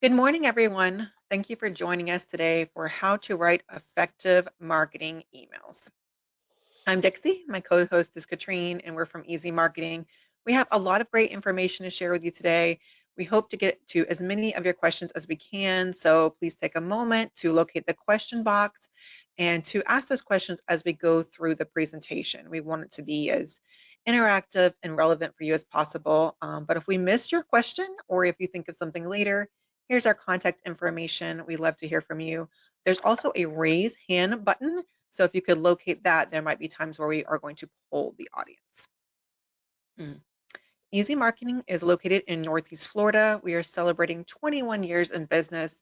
Good morning, everyone. Thank you for joining us today for how to write effective marketing emails. I'm Dixie. My co-host is Katrine, and we're from EZY Marketing. We have a lot of great information to share with you today. We hope to get to as many of your questions as we can, so please take a moment to locate the question box and to ask those questions as we go through the presentation. We want it to be as interactive and relevant for you as possible. But if we missed your question or if you think of something later, here's our contact information. We love to hear from you. There's also a raise hand button. So if you could locate that, there might be times where we are going to poll the audience. EZY Marketing is located in Northeast Florida. We are celebrating 21 years in business.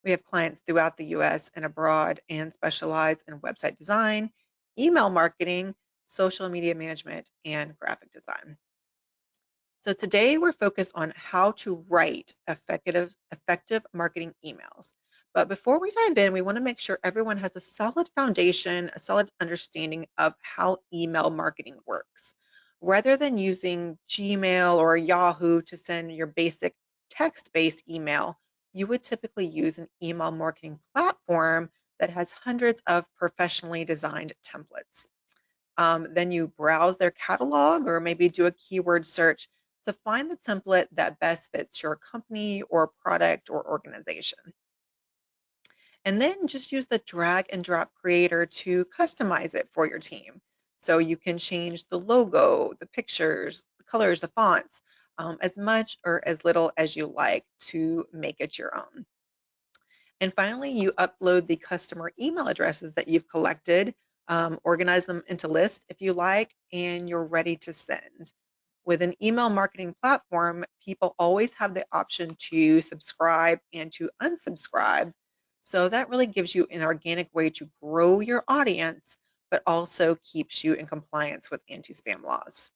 We have clients throughout the US and abroad and specialize in website design, email marketing, social media management, and graphic design. So today we're focused on how to write effective marketing emails. But before we dive in, we want to make sure everyone has a solid foundation, a solid understanding of how email marketing works. Rather than using Gmail or Yahoo to send your basic text-based email, you would typically use an email marketing platform that has hundreds of professionally designed templates. Then you browse their catalog or maybe do a keyword search to find the template that best fits your company or product or organization. And then just use the drag and drop creator to customize it for your team. So you can change the logo, the pictures, the colors, the fonts, as much or as little as you like to make it your own. And finally, you upload the customer email addresses that you've collected, organize them into lists if you like, and you're ready to send. With an email marketing platform, people always have the option to subscribe and to unsubscribe. So that really gives you an organic way to grow your audience, but also keeps you in compliance with anti-spam laws.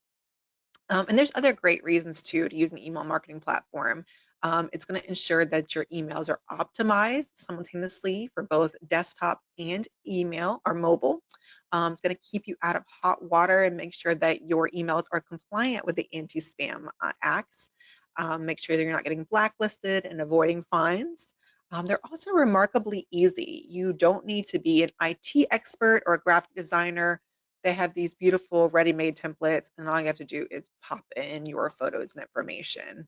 And there's other great reasons too to use an email marketing platform. It's going to ensure that your emails are optimized simultaneously for both desktop and email or mobile. It's going to keep you out of hot water and make sure that your emails are compliant with the anti-spam acts. Make sure that you're not getting blacklisted and avoiding fines. They're also remarkably easy. You don't need to be an IT expert or a graphic designer. They have these beautiful ready-made templates, and all you have to do is pop in your photos and information.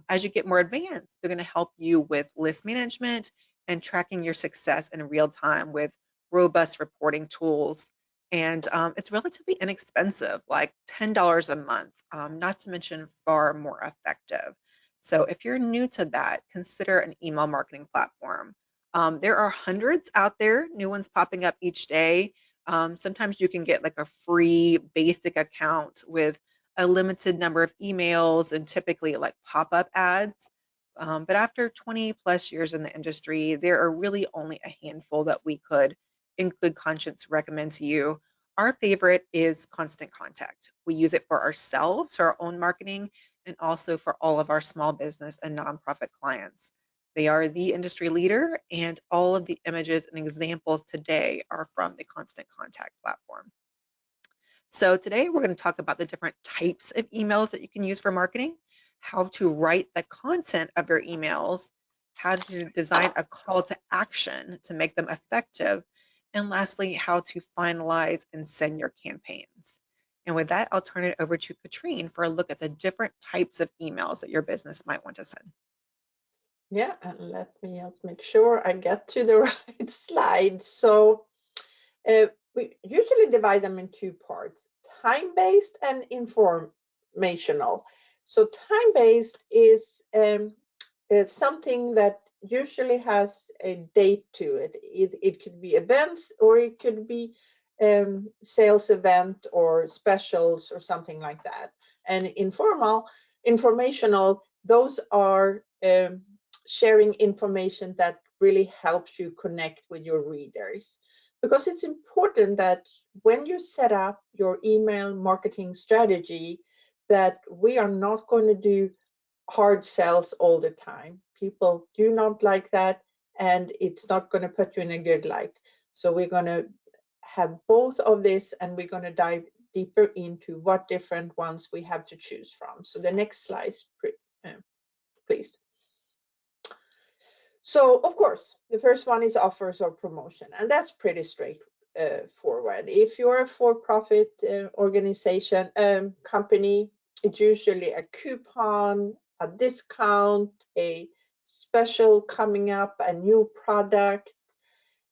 As you get more advanced, they're going to help you with list management and tracking your success in real time with robust reporting tools. And it's relatively inexpensive, like $10 a month, not to mention far more effective. So if you're new to that, consider an email marketing platform. There are hundreds out there, new ones popping up each day. Sometimes you can get like a free basic account with a limited number of emails and typically like pop-up ads. But after 20 plus years in the industry, there are really only a handful that we could, in good conscience, recommend to you. Our favorite is Constant Contact. We use it for ourselves, for our own marketing, and also for all of our small business and nonprofit clients. They are the industry leader, and all of the images and examples today are from the Constant Contact platform. So today we're going to talk about the different types of emails that you can use for marketing, how to write the content of your emails, how to design a call to action to make them effective, and lastly, how to finalize and send your campaigns. And with that, I'll turn it over to Katrine for a look at the different types of emails that your business might want to send. Yeah, and let me just make sure I get to the right slide. So we usually divide them in two parts, time-based and informational. So time-based is something that usually has a date to it. It could be events or it could be sales event or specials or something like that. And informational, those are sharing information that really helps you connect with your readers. Because it's important that when you set up your email marketing strategy, that we are not going to do hard sells all the time. People do not like that, and it's not going to put you in a good light. So we're going to have both of this, and we're going to dive deeper into what different ones we have to choose from. So the next slide, please. So of course, the first one is offers or promotion, and that's pretty straightforward. If you're a for-profit organization, company, it's usually a coupon, a discount, a special coming up, a new product.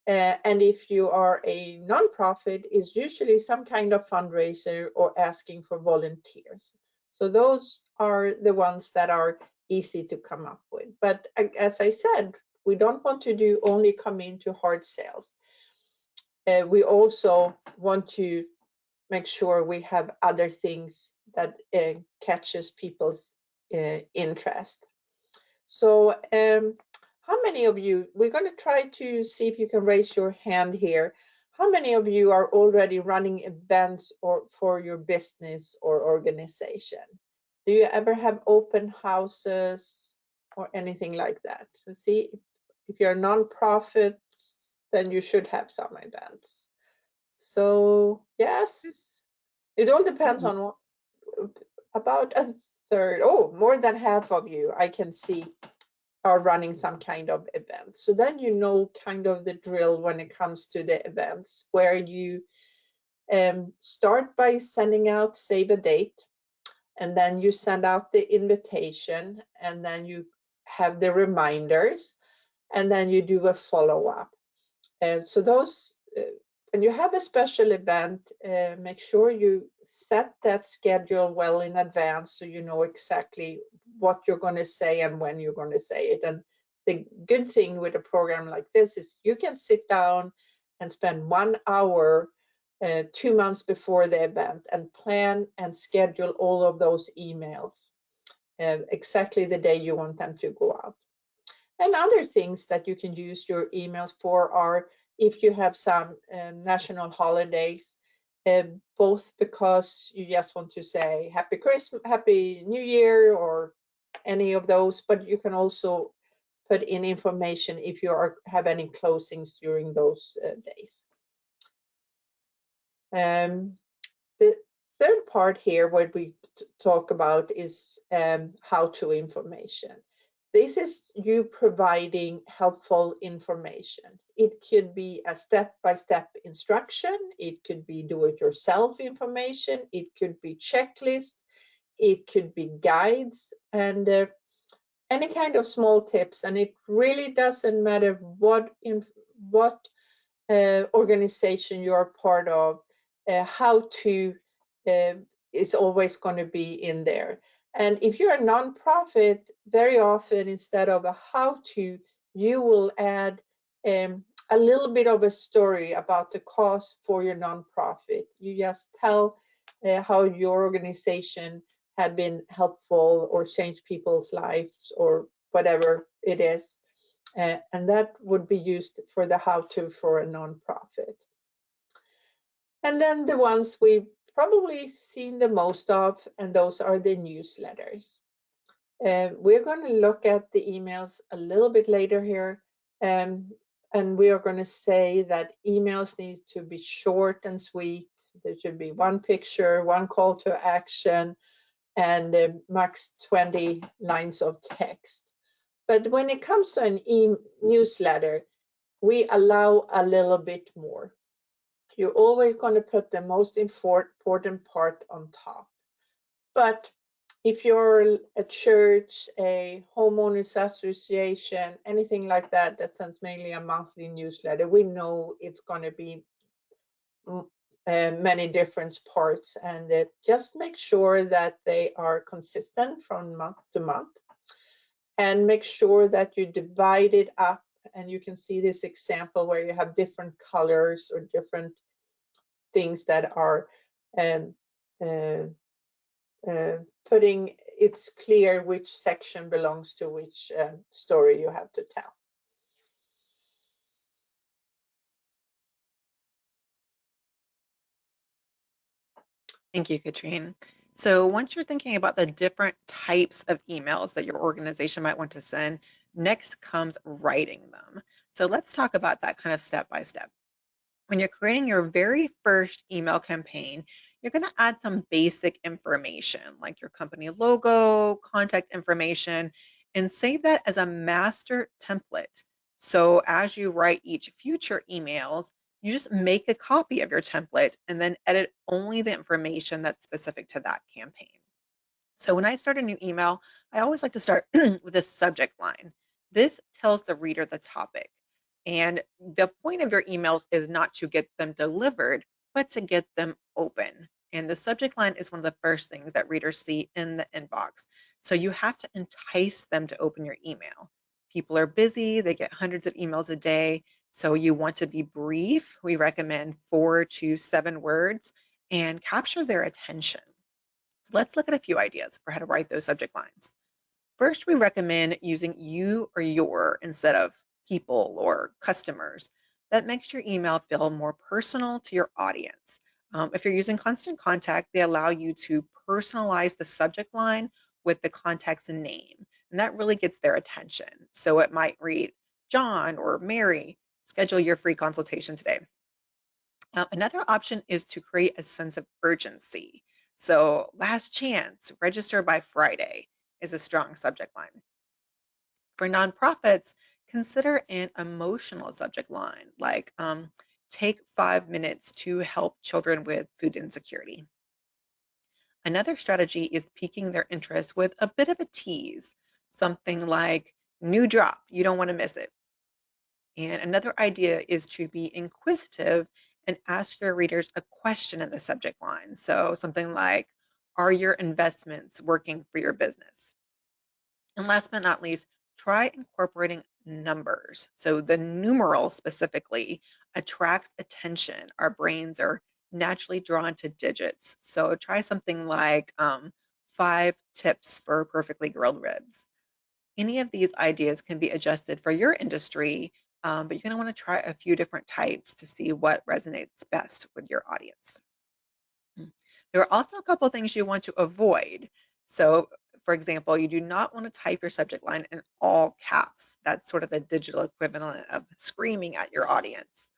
And if you are a nonprofit, it's usually some kind of fundraiser or asking for volunteers. So those are the ones that are easy to come up with. But as I said, we don't want to do only come into hard sales. We also want to make sure we have other things that catches people's interest. So how many of you, we're going to try to see if you can raise your hand here. How many of you are already running events or for your business or organization? Do you ever have open houses or anything like that? So see, if you're a nonprofit, then you should have some events. So yes, it all depends on what, about a third, oh, more than half of you I can see are running some kind of event. So then you know kind of the drill when it comes to the events, where you start by sending out save a date, and then you send out the invitation, and then you have the reminders, and then you do a follow-up. And so those, when you have a special event, make sure you set that schedule well in advance so you know exactly what you're going to say and when you're going to say it. And the good thing with a program like this is you can sit down and spend 1 hour 2 months before the event and plan and schedule all of those emails exactly the day you want them to go out. And other things that you can use your emails for are if you have some national holidays, both because you just want to say Happy Christmas, Happy New Year, or any of those, but you can also put in information if you have any closings during those days. The third part here, what we talk about is how-to information. This is you providing helpful information. It could be a step-by-step instruction. It could be do-it-yourself information. It could be checklist. It could be guides and any kind of small tips. And it really doesn't matter what organization you're part of. How to is always going to be in there. And if you're a nonprofit, very often instead of a how-to, you will add a little bit of a story about the cause for your nonprofit. You just tell how your organization had been helpful or changed people's lives or whatever it is. And that would be used for the how-to for a nonprofit. And then the ones we've probably seen the most of, and those are the newsletters. We're going to look at the emails a little bit later here, and we are going to say that emails need to be short and sweet. There should be one picture, one call to action, and max 20 lines of text. But when it comes to an newsletter, we allow a little bit more. You're always going to put the most important part on top. But if you're a church, a homeowners association, anything like that, that sends mainly a monthly newsletter, we know it's going to be many different parts, and just make sure that they are consistent from month to month, and make sure that you divide it up. And you can see this example where you have different colors or different things that are putting it's clear which section belongs to which story you have to tell. Thank you, Katrine. So once you're thinking about the different types of emails that your organization might want to send, next comes writing them. So let's talk about that kind of step by step. When you're creating your very first email campaign, you're going to add some basic information like your company logo, contact information, and save that as a master template. So as you write each future emails, you just make a copy of your template and then edit only the information that's specific to that campaign. So when I start a new email, I always like to start with a subject line. This tells the reader the topic. And the point of your emails is not to get them delivered, but to get them open. And the subject line is one of the first things that readers see in the inbox. So you have to entice them to open your email. People are busy, they get hundreds of emails a day. So you want to be brief. We recommend 4 to 7 words and capture their attention. So let's look at a few ideas for how to write those subject lines. First, we recommend using you or your instead of people or customers. That makes your email feel more personal to your audience. If you're using constant contact, they allow you to personalize the subject line with the contact's name, and that really gets their attention. So it might read, John or Mary, schedule your free consultation today. Another option is to create a sense of urgency. So, last chance, register by Friday is a strong subject line. For nonprofits, consider an emotional subject line like take 5 minutes to help children with food insecurity. Another strategy is piquing their interest with a bit of a tease, something like new drop, you don't want to miss it. And another idea is to be inquisitive and ask your readers a question in the subject line. So something like, are your investments working for your business? And last but not least, try incorporating numbers. So the numeral specifically attracts attention. Our brains are naturally drawn to digits. So try something like 5 tips for perfectly grilled ribs. Any of these ideas can be adjusted for your industry, but you're going to want to try a few different types to see what resonates best with your audience. There are also a couple of things you want to avoid. So, for example, you do not want to type your subject line in all caps. That's sort of the digital equivalent of screaming at your audience.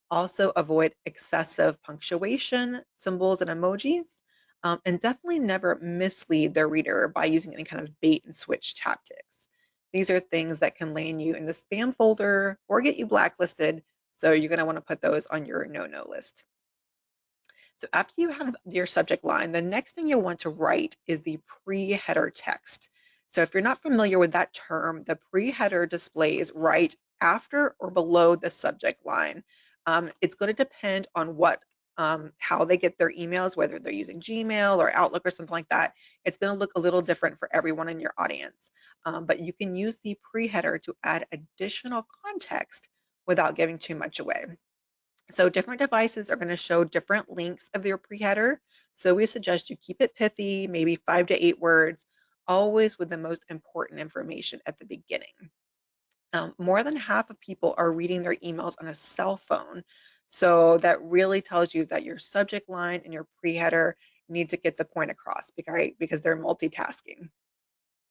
Also, avoid excessive punctuation, symbols, and emojis. And definitely never mislead the reader by using any kind of bait and switch tactics. These are things that can land you in the spam folder or get you blacklisted. So you're going to want to put those on your no-no list. So after you have your subject line, the next thing you'll want to write is the pre-header text. So if you're not familiar with that term, the pre-header displays right after or below the subject line. It's going to depend on how they get their emails, whether they're using Gmail or Outlook or something like that. It's going to look a little different for everyone in your audience. But you can use the pre-header to add additional context without giving too much away. So different devices are going to show different lengths of their pre-header. So we suggest you keep it pithy, maybe 5 to 8 words, always with the most important information at the beginning. More than half of people are reading their emails on a cell phone. So that really tells you that your subject line and your pre-header need to get the point across, right? Because they're multitasking.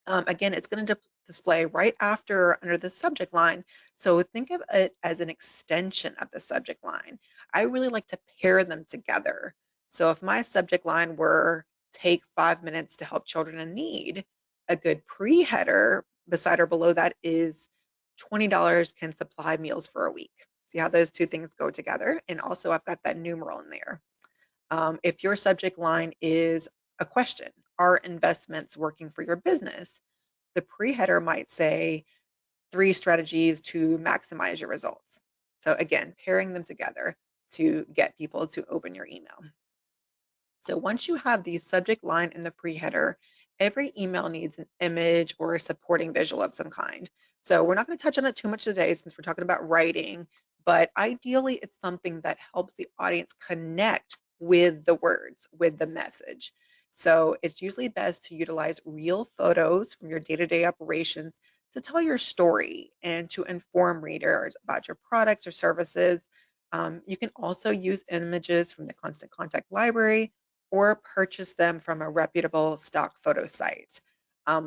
Again, it's going to display right after or under the subject line. So think of it as an extension of the subject line. I really like to pair them together. So if my subject line were take 5 minutes to help children in need, a good pre-header beside or below that is $20 can supply meals for a week. See how those two things go together? And also I've got that numeral in there. If your subject line is a question, are investments working for your business? The pre-header might say 3 strategies to maximize your results. So again, pairing them together to get people to open your email. So once you have the subject line and the pre-header, every email needs an image or a supporting visual of some kind. So we're not going to touch on it too much today since we're talking about writing, but ideally it's something that helps the audience connect with the words, with the message. So it's usually best to utilize real photos from your day-to-day operations to tell your story and to inform readers about your products or services. You can also use images from the Constant Contact library or purchase them from a reputable stock photo site.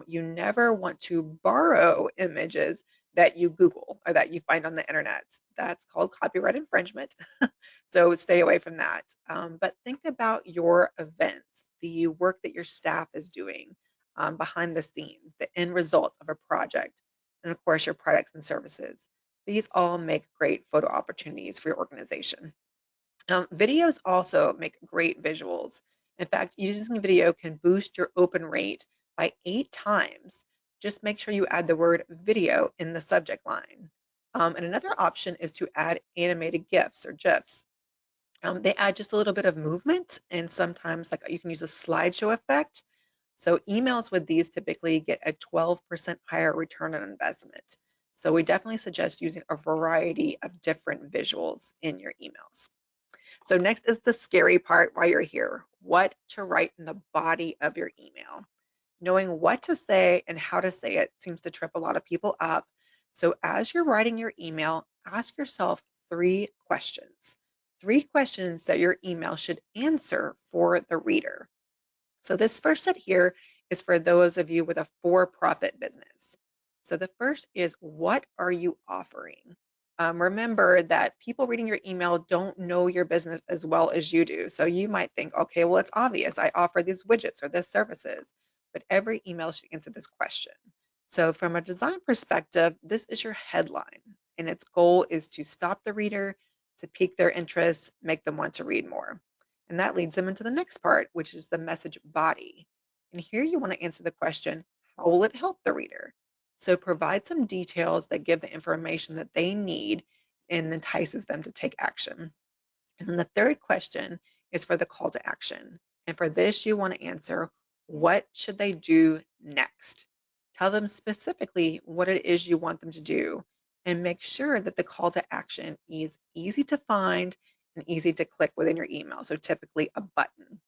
You never want to borrow images that you Google or that you find on the internet. That's called copyright infringement. So stay away from that. But think about your events, the work that your staff is doing. behind the scenes, the end result of a project, and of course your products and services. These all make great photo opportunities for your organization. Videos also make great visuals. In fact, using video can boost your open rate by 8 times. Just make sure you add the word video in the subject line. And another option is to add animated GIFs or GIFs. They add just a little bit of movement, and sometimes like you can use a slideshow effect. So emails with these typically get a 12% higher return on investment. So we definitely suggest using a variety of different visuals in your emails. So next is the scary part while you're here, what to write in the body of your email. Knowing what to say and how to say it seems to trip a lot of people up. So as you're writing your email, ask yourself 3 questions. 3 questions that your email should answer for the reader. So this first set here is for those of you with a for-profit business. So the first is, what are you offering? Remember that people reading your email don't know your business as well as you do. So you might think, okay, well, it's obvious. I offer these widgets or this services, but every email should answer this question. So from a design perspective, this is your headline, and its goal is to stop the reader, to pique their interest, make them want to read more. And that leads them into the next part, which is the message body. And here you want to answer the question, how will it help the reader? So provide some details that give the information that they need and entices them to take action. And then the third question is for the call to action. And for this, you want to answer, what should they do next? Tell them specifically what it is you want them to do, and make sure that the call to action is easy to find and easy to click within your email. So typically a button.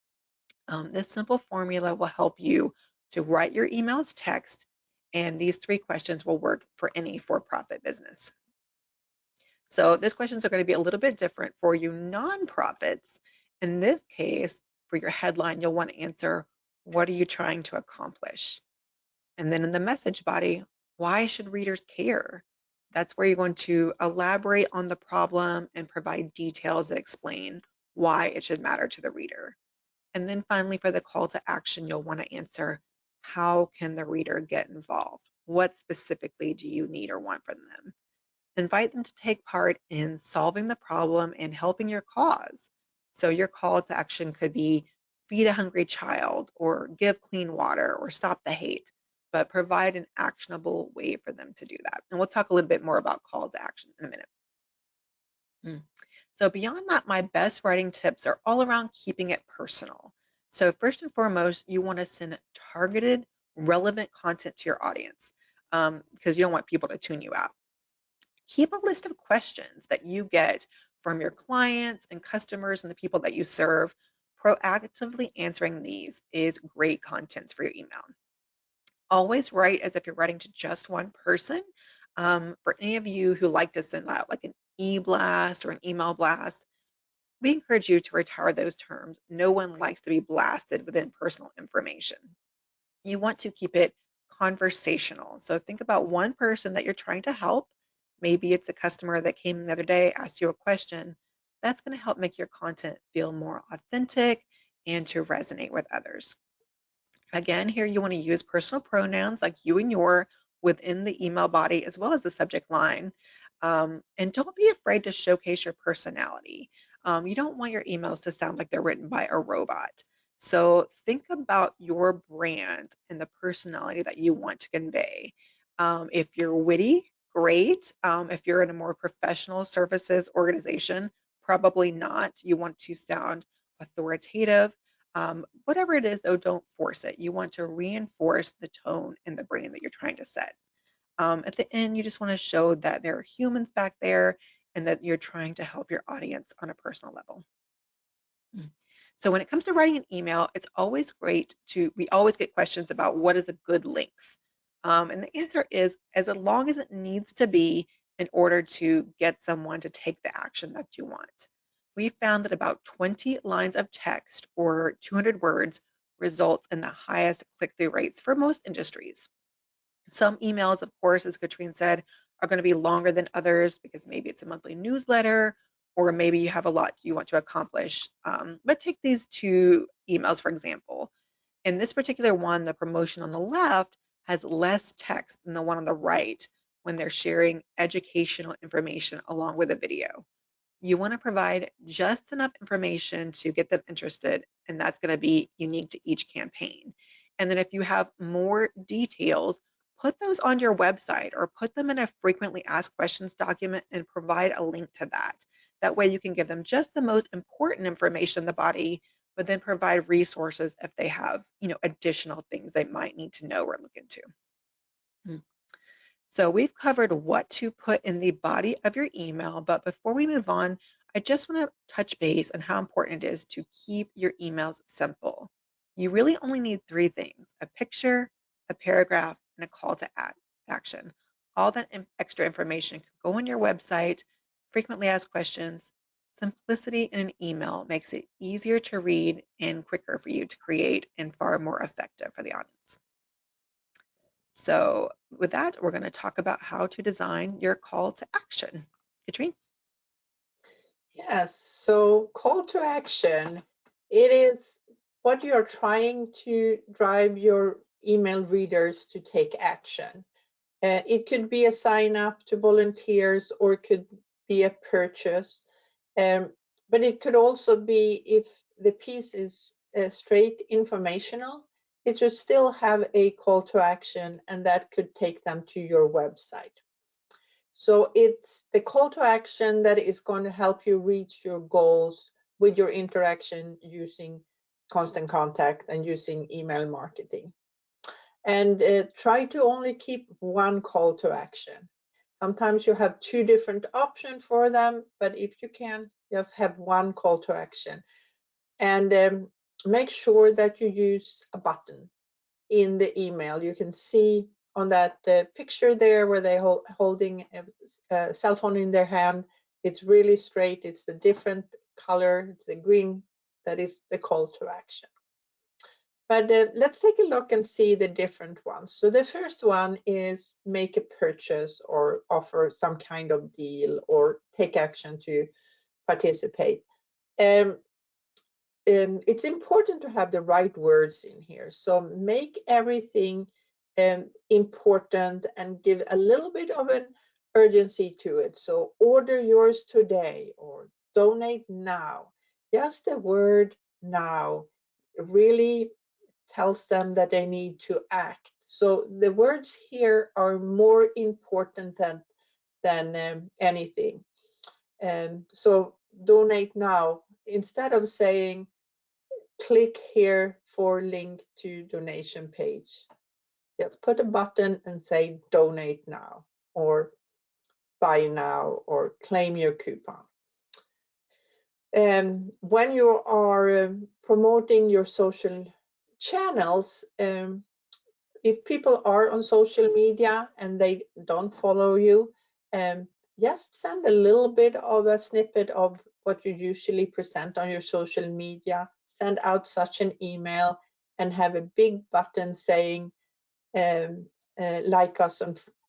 This simple formula will help you to write your email as text, and these 3 questions will work for any for-profit business. So these questions are going to be a little bit different for you nonprofits. In this case, for your headline, you'll want to answer, what are you trying to accomplish? And then in the message body, why should readers care? That's where you're going to elaborate on the problem and provide details that explain why it should matter to the reader. And then finally, for the call to action, you'll want to answer, how can the reader get involved? What specifically do you need or want from them? Invite them to take part in solving the problem and helping your cause. So your call to action could be feed a hungry child, or give clean water, or stop the hate, but provide an actionable way for them to do that. And we'll talk a little bit more about call to action in a minute. So beyond that, my best writing tips are all around keeping it personal. So first and foremost, you want to send targeted, relevant content to your audience, because you don't want people to tune you out. Keep a list of questions that you get from your clients and customers and the people that you serve. Proactively answering these is great content for your email. Always write as if you're writing to just one person. For any of you who like to send out like an e-blast or an email blast, we encourage you to retire those terms. No one likes to be blasted with personal information. You want to keep it conversational. So think about one person that you're trying to help. Maybe it's a customer that came in the other day, asked you a question. That's going to help make your content feel more authentic and to resonate with others. Again, here you want to use personal pronouns like you and your within the email body as well as the subject line. And don't be afraid to showcase your personality. You don't want your emails to sound like they're written by a robot. So think about your brand and the personality that you want to convey. If you're witty, great. If you're in a more professional services organization, probably not. You want to sound authoritative. Whatever it is, though, don't force it. You want to reinforce the tone and the brand that you're trying to set. At the end, you just want to show that there are humans back there and that you're trying to help your audience on a personal level. So when it comes to writing an email, it's always great we always get questions about what is a good length. And the answer is as long as it needs to be in order to get someone to take the action that you want. We found that about 20 lines of text or 200 words results in the highest click-through rates for most industries. Some emails, of course, as Katrine said, are going to be longer than others because maybe it's a monthly newsletter or maybe you have a lot you want to accomplish. But take these 2 emails, for example. In this particular one, the promotion on the left has less text than the one on the right when they're sharing educational information along with a video. You want to provide just enough information to get them interested, and that's going to be unique to each campaign. And then if you have more details, put those on your website or put them in a frequently asked questions document and provide a link to that. That way you can give them just the most important information in the body, but then provide resources if they have, additional things they might need to know or look into. So we've covered what to put in the body of your email, but before we move on, I just want to touch base on how important it is to keep your emails simple. You really only need three things: a picture, a paragraph, and a call to action. All that extra information can go on your website. Frequently asked questions. Simplicity in an email makes it easier to read and quicker for you to create and far more effective for the audience. So with that, we're going to talk about how to design your call to action. Katrine? Yes, so call to action, it is what you are trying to drive your email readers to take action. It could be a sign up to volunteers, or it could be a purchase. But it could also be, if the piece is straight informational, it should still have a call to action, and that could take them to your website. So it's the call to action that is going to help you reach your goals with your interaction using constant contact and using email marketing. And try to only keep one call to action. Sometimes you have two different options for them, but if you can, just have one call to action. And make sure that you use a button in the email. You can see on that picture there where they're holding a cell phone in their hand. It's really straight. It's a different color. It's the green. That is the call to action. But let's take a look and see the different ones. So the first one is make a purchase or offer some kind of deal or take action to participate. It's important to have the right words in here. So make everything important and give a little bit of an urgency to it. So order yours today or donate now. Just the word now really tells them that they need to act. So the words here are more important than anything. So donate now, instead of saying click here for link to donation page, just put a button and say donate now or buy now or claim your coupon. When you are promoting your social channels, if people are on social media and they don't follow you, just send a little bit of a snippet of what you usually present on your social media. Send out such an email and have a big button saying like us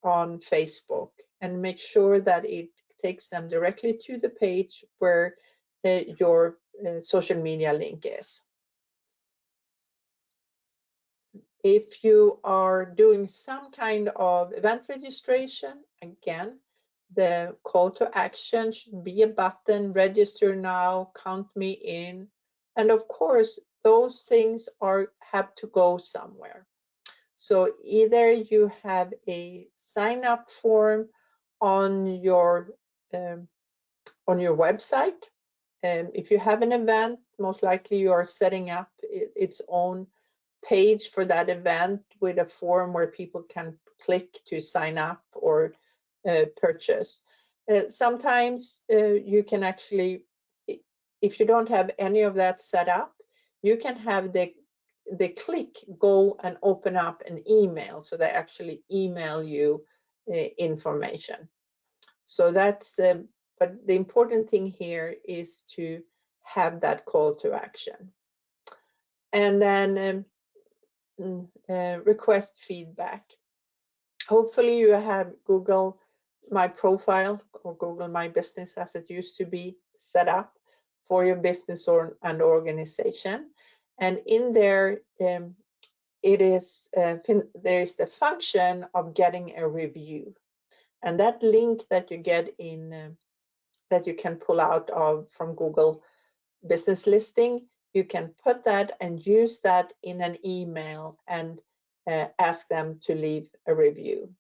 on Facebook, and make sure that it takes them directly to the page where your social media link is. If you are doing some kind of event registration, again, the call to action should be a button, register now, count me in. And of course, those things have to go somewhere. So either you have a sign up form on your website. If you have an event, most likely you are setting up its own page for that event with a form where people can click to sign up or purchase. Sometimes you can actually, if you don't have any of that set up, you can have the click go and open up an email, so they actually email you information. So that's but the important thing here is to have that call to action. And then request feedback. Hopefully you have Google My Profile or Google My Business, as it used to be, set up for your business and organization. And in there, it is there is the function of getting a review, and that link that you get in that you can pull out of from Google Business Listing, you can put that and use that in an email and ask them to leave a review.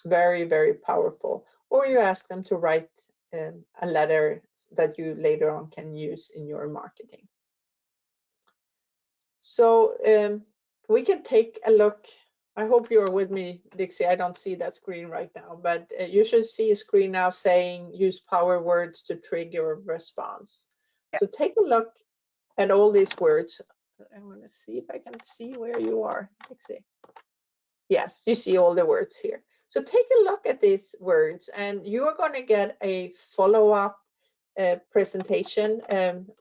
Very, very powerful. Or you ask them to write a letter that you later on can use in your marketing. So we can take a look. I hope you're with me, Dixie. I don't see that screen right now, but you should see a screen now saying use power words to trigger a response. Yeah. So take a look at all these words. I want to see if I can see where you are, Dixie. Yes, you see all the words here. So take a look at these words, and you are going to get a follow-up presentation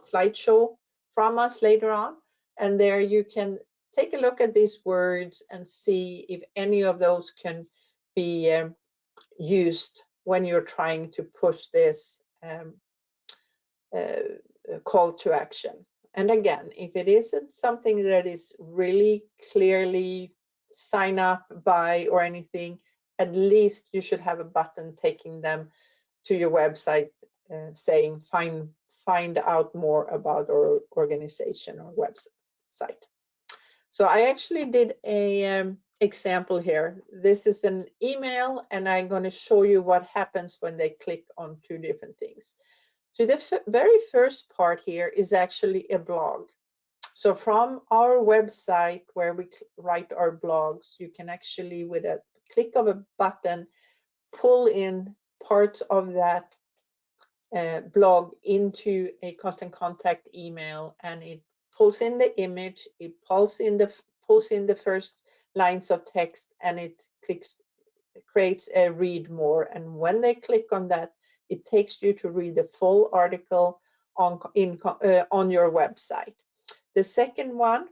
slideshow from us later on. And there you can take a look at these words and see if any of those can be used when you're trying to push this call to action. And again, if it isn't something that is really clearly sign up, buy, or anything, at least you should have a button taking them to your website saying find out more about our organization or website. So I actually did a example here. This is an email, and I'm going to show you what happens when they click on two different things. So the very first part here is actually a blog. So from our website where we write our blogs, you can actually, with a click of a button, pull in parts of that blog into a constant contact email, and it pulls in the image, it pulls in the first lines of text, and it creates a read more. And when they click on that, it takes you to read the full article on your website. The second one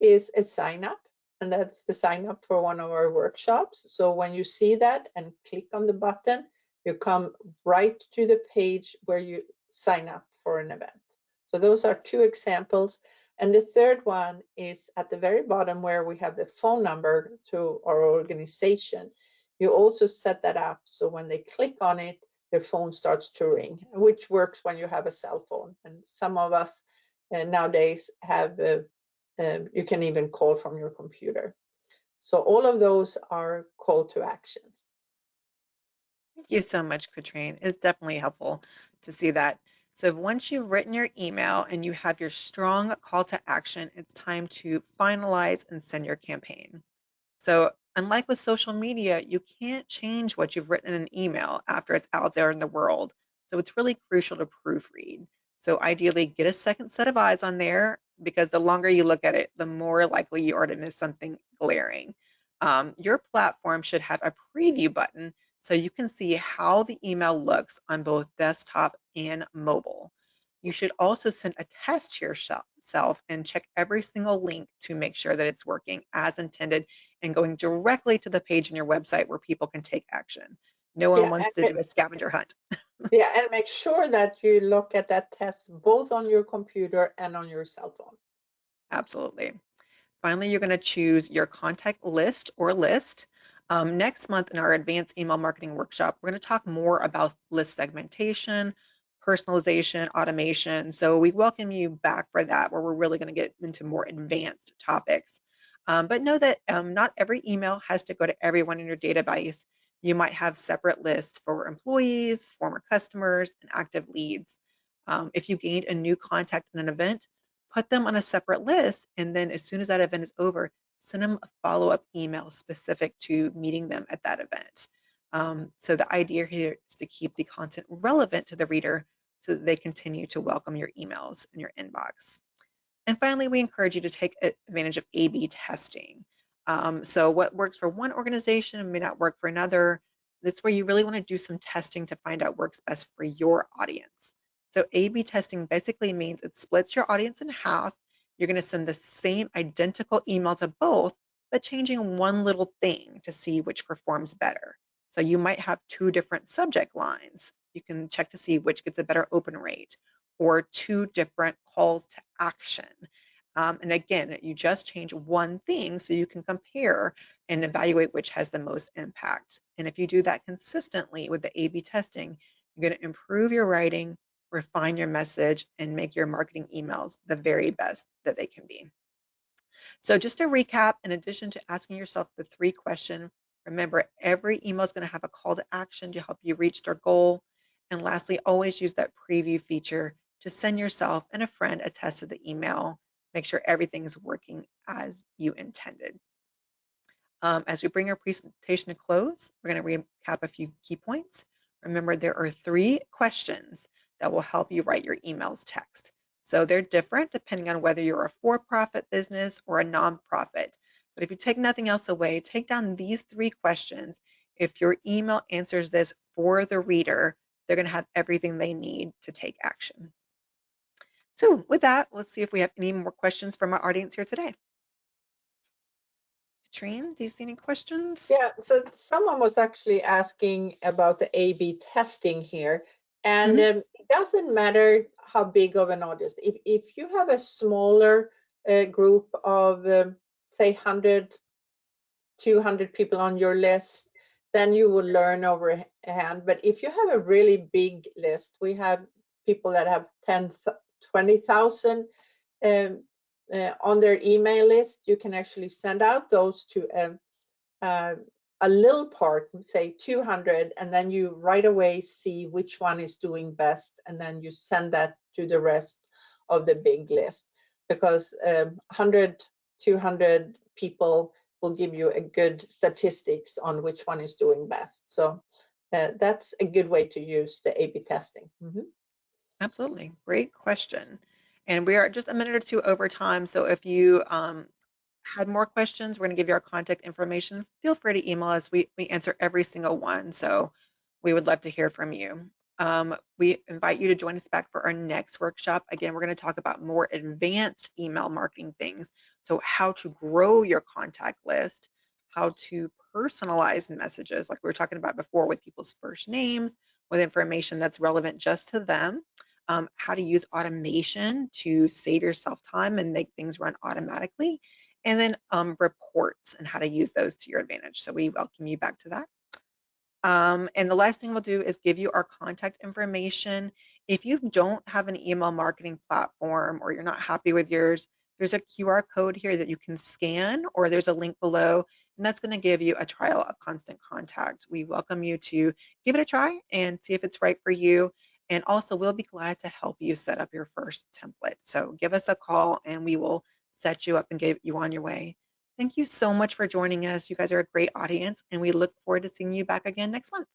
is a sign up, and that's the sign up for one of our workshops. So when you see that and click on the button, you come right to the page where you sign up for an event. So those are two examples. And the third one is at the very bottom where we have the phone number to our organization. You also set that up so when they click on it, their phone starts to ring, which works when you have a cell phone. And some of us nowadays have, you can even call from your computer. So all of those are call to actions. Thank you so much, Katrine. It's definitely helpful to see that. So once you've written your email and you have your strong call to action, it's time to finalize and send your campaign. So unlike with social media, you can't change what you've written in an email after it's out there in the world. So it's really crucial to proofread. So ideally, get a second set of eyes on there, because the longer you look at it, the more likely you are to miss something glaring. Your platform should have a preview button so you can see how the email looks on both desktop and mobile. You should also send a test to yourself and check every single link to make sure that it's working as intended and going directly to the page on your website where people can take action. No one wants to do a scavenger hunt. Yeah, and make sure that you look at that test both on your computer and on your cell phone. Absolutely. Finally, you're going to choose your contact list or list. Next month in our advanced email marketing workshop, we're going to talk more about list segmentation, personalization, automation. So we welcome you back for that, where we're really going to get into more advanced topics. But know that not every email has to go to everyone in your database. You might have separate lists for employees, former customers, and active leads. If you gained a new contact in an event, put them on a separate list, and then as soon as that event is over, send them a follow-up email specific to meeting them at that event. So the idea here is to keep the content relevant to the reader so that they continue to welcome your emails in your inbox. And finally, we encourage you to take advantage of A/B testing. So what works for one organization may not work for another. That's where you really want to do some testing to find out what works best for your audience. So A/B testing basically means it splits your audience in half. You're going to send the same identical email to both, but changing one little thing to see which performs better. So you might have two different subject lines. You can check to see which gets a better open rate, or two different calls to action. And again, you just change one thing so you can compare and evaluate which has the most impact. And if you do that consistently with the A/B testing, you're going to improve your writing, refine your message, and make your marketing emails the very best that they can be. So just to recap, in addition to asking yourself the 3 questions, remember every email is going to have a call to action to help you reach their goal. And lastly, always use that preview feature to send yourself and a friend a test of the email. Make sure everything is working as you intended. As we bring our presentation to close, we're going to recap a few key points. Remember, there are 3 questions that will help you write your emails text. So they're different depending on whether you're a for-profit business or a nonprofit. But if you take nothing else away, take down these 3 questions. If your email answers this for the reader, they're going to have everything they need to take action. So with that, let's see if we have any more questions from our audience here today. Katrine, do you see any questions? Yeah, so someone was actually asking about the A/B testing here, and it doesn't matter how big of an audience. If you have a smaller group of, say, 100, 200 people on your list, then you will learn over hand. But if you have a really big list, we have people that have 10, 20,000 on their email list, you can actually send out those to a little part, say 200, and then you right away see which one is doing best, and then you send that to the rest of the big list, because 100, 200 people will give you a good statistics on which one is doing best. So that's a good way to use the A/B testing. Absolutely. Great question. And we are just a minute or two over time. So if you had more questions, we're going to give you our contact information. Feel free to email us. We answer every single one. So we would love to hear from you. We invite you to join us back for our next workshop. Again, we're going to talk about more advanced email marketing things. So how to grow your contact list, how to personalize messages like we were talking about before with people's first names, with information that's relevant just to them, how to use automation to save yourself time and make things run automatically, and then reports and how to use those to your advantage. So we welcome you back to that. And the last thing we'll do is give you our contact information. If you don't have an email marketing platform or you're not happy with yours, there's a QR code here that you can scan, or there's a link below, and that's going to give you a trial of Constant Contact. We welcome you to give it a try and see if it's right for you. And also, we'll be glad to help you set up your first template. So give us a call and we will set you up and get you on your way. Thank you so much for joining us. You guys are a great audience, and we look forward to seeing you back again next month.